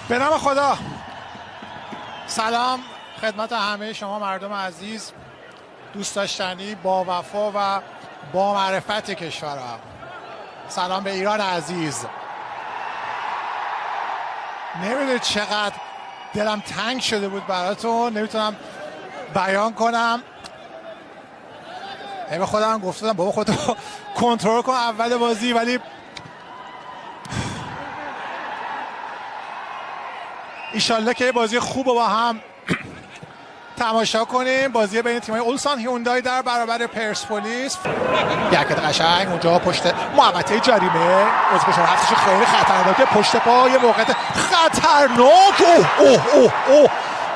به نام خدا. سلام خدمت همه شما مردم عزیز، دوست داشتنی، با وفا و با معرفت کشورم. سلام به ایران عزیز. نمیدونید چقدر دلم تنگ شده بود براتون، نمیتونم بیان کنم. به خودم گفتم بابا خودتو کنترل کن اول بازی، ولی ایشالله که بازی خوب با هم تماشا کنیم. بازی بین تیم‌های اولسان هیوندای در برابر پرسپولیس. یک حرکت قشنگ اونجا پشت محوطه جریمه، بازیکن هفتش خیلی خطرناکه، پشت پا یه موقعیت خطرناک. اوه اوه اوه اوه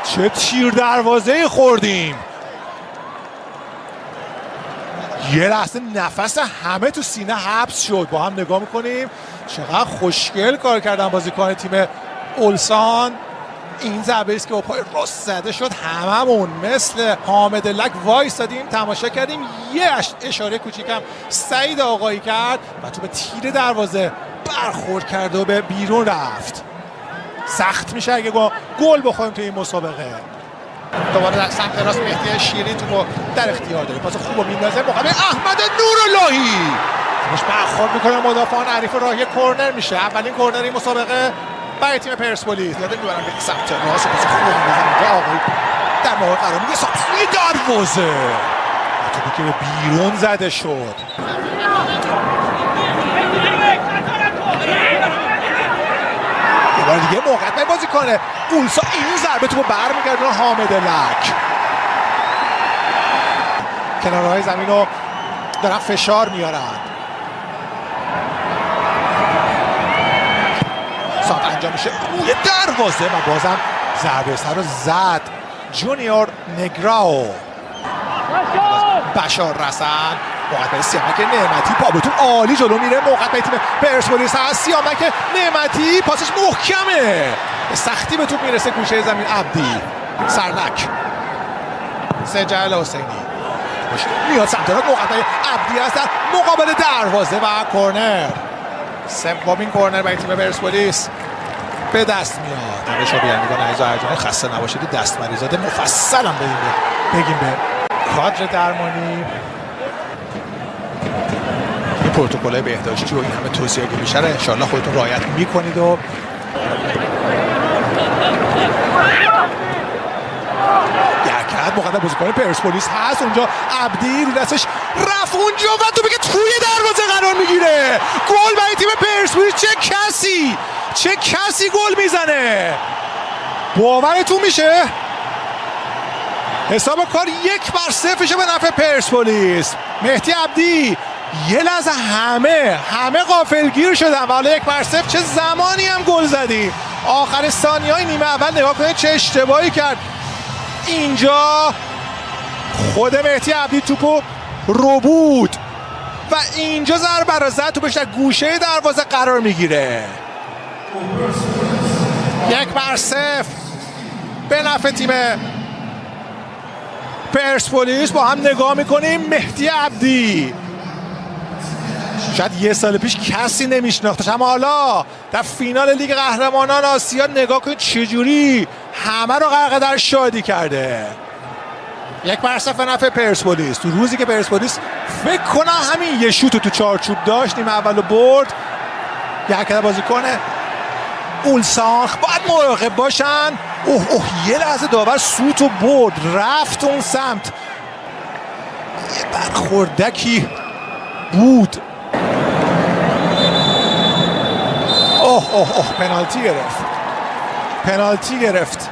چه تیر دروازه خوردیم. یه لحظه نفس همه تو سینه حبس شد. با هم نگاه میکنیم چقدر خوشگل کار کردن بازیکن تیم اولسان. این ضربه است که با پای راست زده شد. هممون مثل حامد لک وایسادیم تماشا کردیم. یه اشاره کوچیکم سعید آقایی کرد و تو به تیر دروازه برخورد کرد و به بیرون رفت. سخت میشه اگه گل بخوریم تو این مسابقه. دوباره در سمت راست مهدی شیری تو در اختیار داره. پاس خوبو میندازه مقابل احمد نوراللهی. مش برخورد میکنه مدافعان حریف راهی کورنر میشه. اولین کورنر این مسابقه برای تیم پرسپولیس. یاد میبرم به سمت راست پاس خوبو میندازه که آقای در موقع قرار میگه سابسوی دروازه. تو که به بیرون زده شد. یه دیگه موقعیت بازی کنه اولسا. این ضربه تو برمیگردونه حامد لک. کنارهای زمین رو دارن فشار میارن. ساعت انجام میشه روی دروازه و بازم ضربه سر رو زد جونیور نگراو. بشار رسن موقعیت برای سیامک نعمتی، پابتون عالی جلو میره. موقعیت برای تیم پرسپولیس هست. سیامک نعمتی پاسش محکمه، به سختی به توپ میرسه گوشه زمین. عبدی سرنک سجل حسینی میاد سمت راست. موقعیت برای عبدی هست در مقابل دروازه و کورنر. سومین کورنر برای تیم پرسپولیس به دست میاد. در شبیه‌اندگان عزیز و ارجمند خسته نباشید. دست مریضاده مفصل هم بگیم به کادر درمانی. این پروتکل‌های بهداشتی و این همه توصیه که میشه رو انشالله خودتون رعایت میکنید. و یکت مقدم بازیکن پرسپولیس هست اونجا. عبدی دستش رفت اونجا و تو بگه توی دروازه قرار میگیره. گل برای تیم پرسپولیس. چه کسی گل میزنه. باورتون میشه حساب کار 1-0 به نفع پرسپولیس. مهدی عبدی یه لحظه همه غافلگیر شدن. والا 1-0 چه زمانی هم گل زدیم. آخر ثانیه‌های نیمه اول نگاه کنید چه اشتباهی کرد. اینجا خود مهدی عبدی توپو رو بود و اینجا ضربه رو زد. توپش در گوشه دروازه قرار میگیره. 1-0 به نفع تیم پرسپولیس. با هم نگاه میکنیم. مهدی عبدی شاید یه سال پیش کسی نمیشناختش، اما حالا در فینال لیگ قهرمانان آسیا نگاه کنید چجوری همه رو غرق در شادی کرده. 1-0 به نفع پرسپولیس. تو روزی که پرسپولیس فکر کنم همین یه شوت تو چارچوب داشت نیمه اولو برد. یه حرکت بازیکن اولسان باید مراقب باشن. اوه یه لحظه داور سوتو برد رفت اون سمت. یه برخوردکی بود. اوه پنالتی گرفت.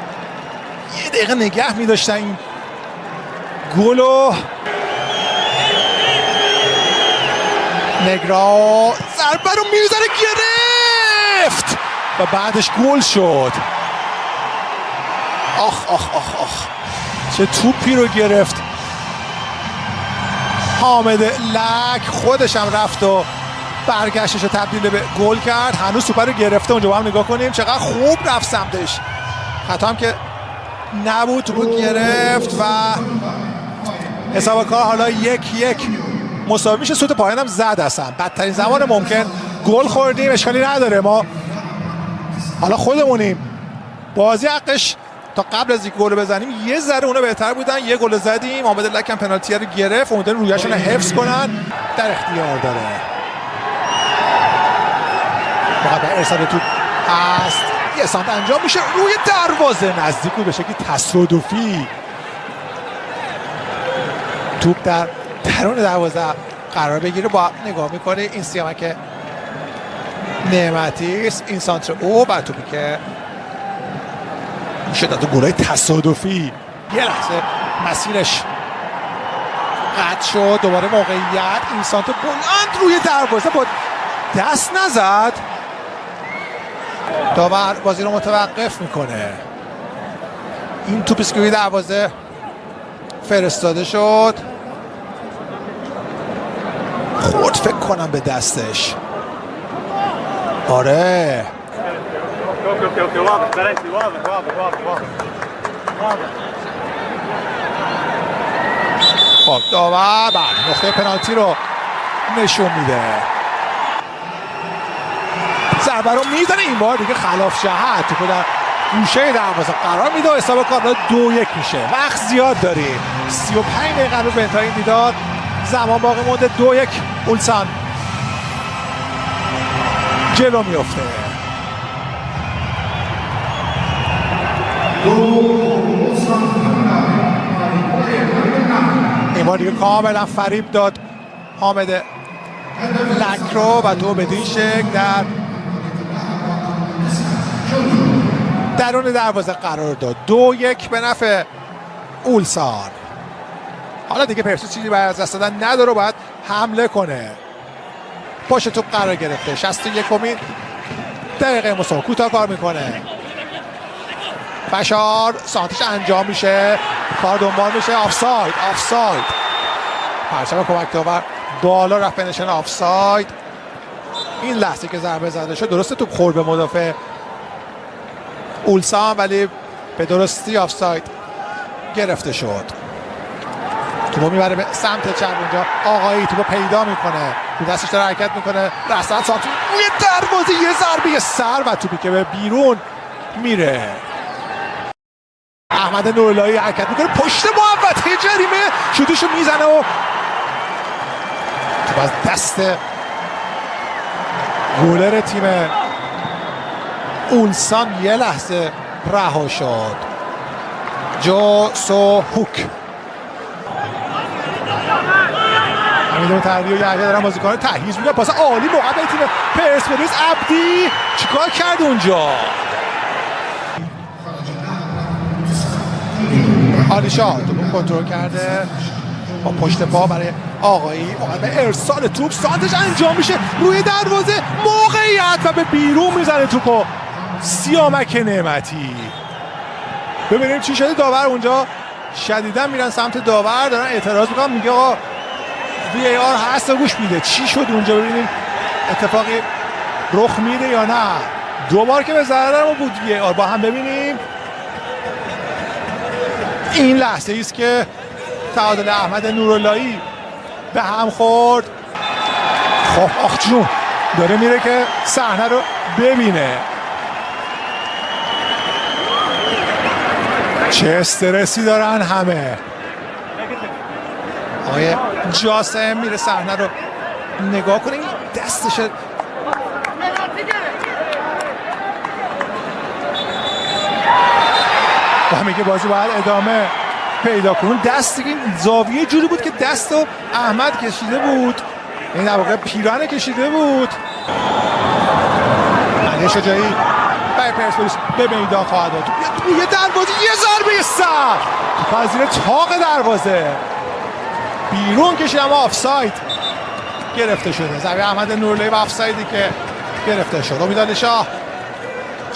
یه دقیقه نگه می‌داشتن این گلو. نگراو ضربه رو میزنه گرفت و بعدش گل شد. آخ چه توپی رو گرفت. حامد لک خودش هم رفت و برگشتش رو تبدیل به گل کرد. هنوز توپ رو گرفته. اونجا با هم نگاه کنیم چقدر خوب رفت سمتش. خطا هم که نبود، توپ گرفت و حساب کار حالا 1-1 مساوی میشه. سوت پایان هم زد. اصلا بدترین زمان ممکن گل خوردیم. اشکالی نداره، ما حالا خودمونیم بازی حقش تا قبل از اینکه گل بزنیم یه ذره اونا بهتر بودن، یه گل زدیم. حامد لک هم پنالتی رو گرفت، امیدواریم رویشون رو حفظ کنن. در اختیار داره فقط به ارسال توپ هست، یه سانت انجام میشه روی دروازه، نزدیک بود به شکلی تصادفی توپ در درون دروازه قرار بگیره. با نگاه میکنه این سیامک نعمتی است، این سانتر او بر توپی که شدت و گلای تصادفی. یه لحظه مسیرش قطع شد، دوباره موقعیت، این سانتر بلند روی دروازه با دست نزد. داور بازی رو متوقف میکنه. این توپی که روی دروازه فرستاده شد خورد فکر کنم به دستش. آره خب داور نقطه پنالتی رو نشون میده. ضربه رو میزنه، این بار دیگه خلاف جهت توپو در گوشه دروازه قرار میده و حساب کار 2-1 میشه. وقت زیاد داریم، 35 دقیقه رو به انتهای این دیدار زمان باقی مونده. 2-1 اولسان جلو میفته. این بار دیگه کاملا فریب داد حامد لک رو و تو بدین شکل در درون دروازه قرار داد. 2-1 به نفع اولسان. حالا دیگه پرسپولیس چیزی برای از دست دادن نداره، باید حمله کنه. پشت توپ قرار گرفته. 61مین دقیقه مسابقه کوتاه کار میکنه. فشار سانتش انجام میشه، کار دنبال میشه. آفساید پرچم کمک داور بالا رفت به نشانه آفساید. این لحظه که ضربه زده شد درسته توپ خورد به مدافع اولسان، ولی به درستی آفساید گرفته شد. توپو میبره به سمت چپ، اونجا آقایی توپو پیدا میکنه، تو دستش داره حرکت میکنه، رسد سانتی روی دروازه، یه ضربه سر و توپی که به بیرون میره. احمد نوراللهی حرکت میکنه پشت محوطه جریمه، شوتشو میزنه و توپ از دست گولر تیم اولسان یه لحظه رها شد. جو سو هوک امیدو تردی و یحیی دارن بازیکن تجهیز میکنن. پاس عالی موقع به تیم پرسپولیس. عبدی چیکار کرد اونجا؟ عالیشا توپ کنترل کرده با پشت پا برای آقایی، موقع به ارسال توپ سانتش انجام میشه روی دروازه، موقعیت و به بیرون میزنه توپو سیامک نعمتی. ببینیم چی شده. داور اونجا شدیدا میرن سمت داور، دارن اعتراض میکنن، میگه آقا VAR هست و گوش میده. چی شد اونجا؟ ببینیم اتفاقی رخ میده یا نه. دوبار که به ضرر ما بود VAR. با هم ببینیم. این لحظه ایست که تعادل احمد نوراللهی به هم خورد. خب آخ جون داره میره که صحنه رو ببینه. چه استرسی دارن همه. آقای جاسم میره صحنه رو نگاه کنه، این دستش و میگه بازی باید ادامه پیدا کنون. دست دیگه زاویه جوری بود که دست رو احمد کشیده بود، این در واقع پیرانه کشیده بود. علی شجاعی برای پرسپولیس به میدان خواهد داد. یه دروازه، یه ضربه سر پذیر تاق دروازه بیرون کشید، اما آفساید گرفته شده. ضربه احمد نوراللهی و آفسایدی که گرفته شد. امید شاه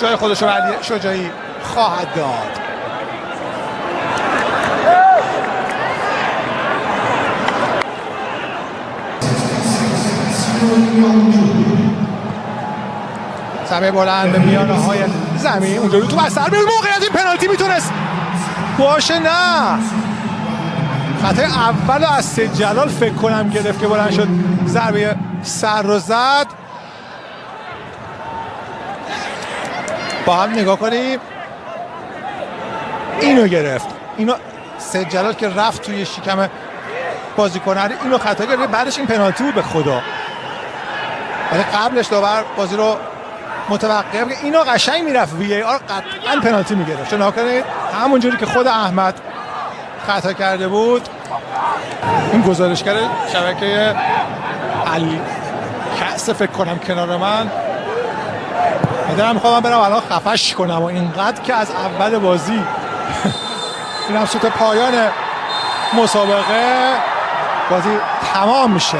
جای خودش رو علی شجاعی خواهد داد. ضربه بلند به میانه های زمین، اونجا رو تو اثر میاد. موقعیت این پنالتی میتونست باشه. نه، خطای اول از سید جلال فکر کنم گرفت که بلند شد ضربه سر رو زد. با هم نگاه کنیم. اینو گرفت، اینو سید جلال که رفت توی شکم بازیکن اینو خطا کرد، بعدش این پنالتی بود به خدا، ولی قبلش داور بازی رو متوقف کرد. اینو قشنگ میرفت وی آر قطعا پنالتی میگرفت، چون ناکنه همونجوری که خود احمد خطا کرده بود. این گزارشگر شبکه الکأس فکر کنم کنار من دارم، میخوام برم الان خفش کنم و اینقدر که از اول بازی این هم سوت پایان مسابقه بازی تمام میشه.